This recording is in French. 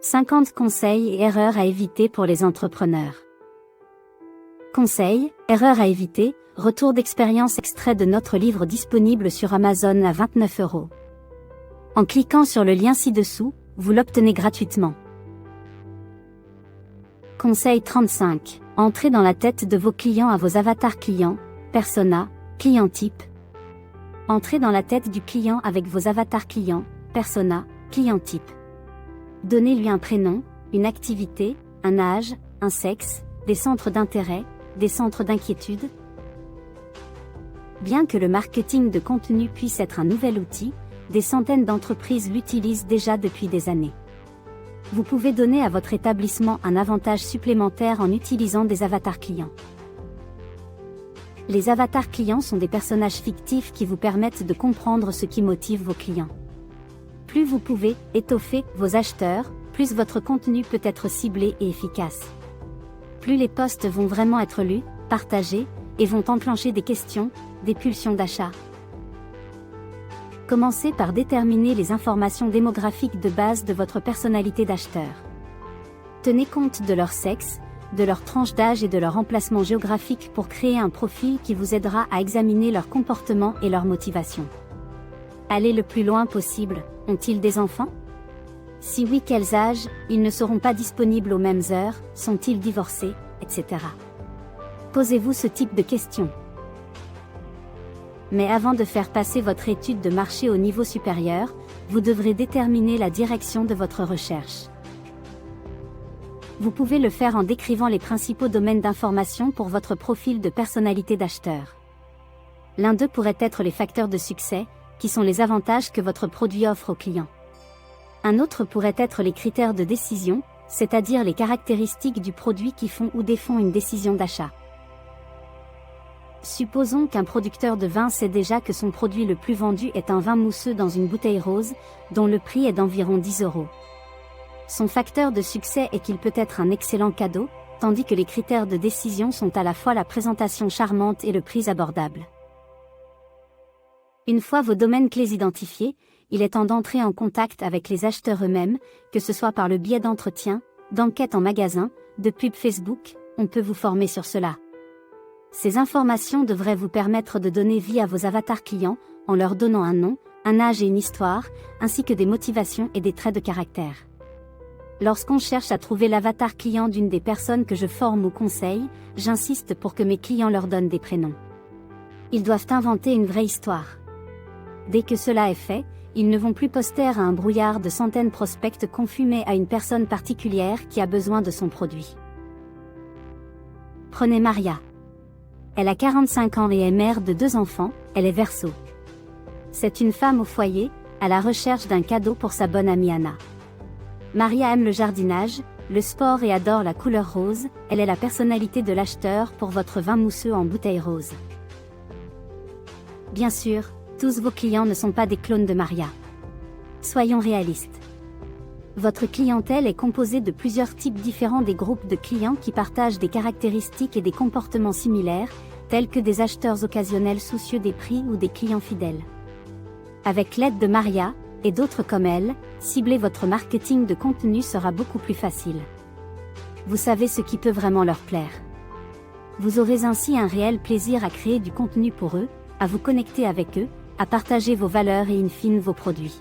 50 conseils et erreurs à éviter pour les entrepreneurs. Conseils, erreurs à éviter, retour d'expérience extrait de notre livre disponible sur Amazon à 29 €. En cliquant sur le lien ci-dessous, vous l'obtenez gratuitement. Conseil 35. Entrez dans la tête de vos clients à vos avatars clients, persona, client type. Entrez dans la tête du client avec vos avatars clients, persona, client type. Donnez-lui un prénom, une activité, un âge, un sexe, des centres d'intérêt, des centres d'inquiétude. Bien que le marketing de contenu puisse être un nouvel outil, des centaines d'entreprises l'utilisent déjà depuis des années. Vous pouvez donner à votre établissement un avantage supplémentaire en utilisant des avatars clients. Les avatars clients sont des personnages fictifs qui vous permettent de comprendre ce qui motive vos clients. Plus vous pouvez étoffer vos acheteurs, plus votre contenu peut être ciblé et efficace. Plus les posts vont vraiment être lus, partagés, et vont enclencher des questions, des pulsions d'achat. Commencez par déterminer les informations démographiques de base de votre personnalité d'acheteur. Tenez compte de leur sexe, de leur tranche d'âge et de leur emplacement géographique pour créer un profil qui vous aidera à examiner leur comportement et leur motivation. Allez le plus loin possible, ont-ils des enfants? Si oui, quels âges? Ils ne seront pas disponibles aux mêmes heures, sont-ils divorcés, etc. Posez-vous ce type de questions. Mais avant de faire passer votre étude de marché au niveau supérieur, vous devrez déterminer la direction de votre recherche. Vous pouvez le faire en décrivant les principaux domaines d'information pour votre profil de personnalité d'acheteur. L'un d'eux pourrait être les facteurs de succès, qui sont les avantages que votre produit offre aux clients. Un autre pourrait être les critères de décision, c'est-à-dire les caractéristiques du produit qui font ou défont une décision d'achat. Supposons qu'un producteur de vin sait déjà que son produit le plus vendu est un vin mousseux dans une bouteille rose, dont le prix est d'environ 10 €. Son facteur de succès est qu'il peut être un excellent cadeau, tandis que les critères de décision sont à la fois la présentation charmante et le prix abordable. Une fois vos domaines clés identifiés, il est temps d'entrer en contact avec les acheteurs eux-mêmes, que ce soit par le biais d'entretiens, d'enquêtes en magasin, de pubs Facebook, on peut vous former sur cela. Ces informations devraient vous permettre de donner vie à vos avatars clients, en leur donnant un nom, un âge et une histoire, ainsi que des motivations et des traits de caractère. Lorsqu'on cherche à trouver l'avatar client d'une des personnes que je forme ou conseille, j'insiste pour que mes clients leur donnent des prénoms. Ils doivent inventer une vraie histoire. Dès que cela est fait, ils ne vont plus poster à un brouillard de centaines prospects confus mais à une personne particulière qui a besoin de son produit. Prenez Maria. Elle a 45 ans et est mère de 2 enfants, elle est Verseau. C'est une femme au foyer, à la recherche d'un cadeau pour sa bonne amie Anna. Maria aime le jardinage, le sport et adore la couleur rose, elle est la personnalité de l'acheteur pour votre vin mousseux en bouteille rose. Bien sûr, tous vos clients ne sont pas des clones de Maria. Soyons réalistes. Votre clientèle est composée de plusieurs types différents des groupes de clients qui partagent des caractéristiques et des comportements similaires, tels que des acheteurs occasionnels soucieux des prix ou des clients fidèles. Avec l'aide de Maria, et d'autres comme elle, cibler votre marketing de contenu sera beaucoup plus facile. Vous savez ce qui peut vraiment leur plaire. Vous aurez ainsi un réel plaisir à créer du contenu pour eux, à vous connecter avec eux, à partager vos valeurs et in fine vos produits.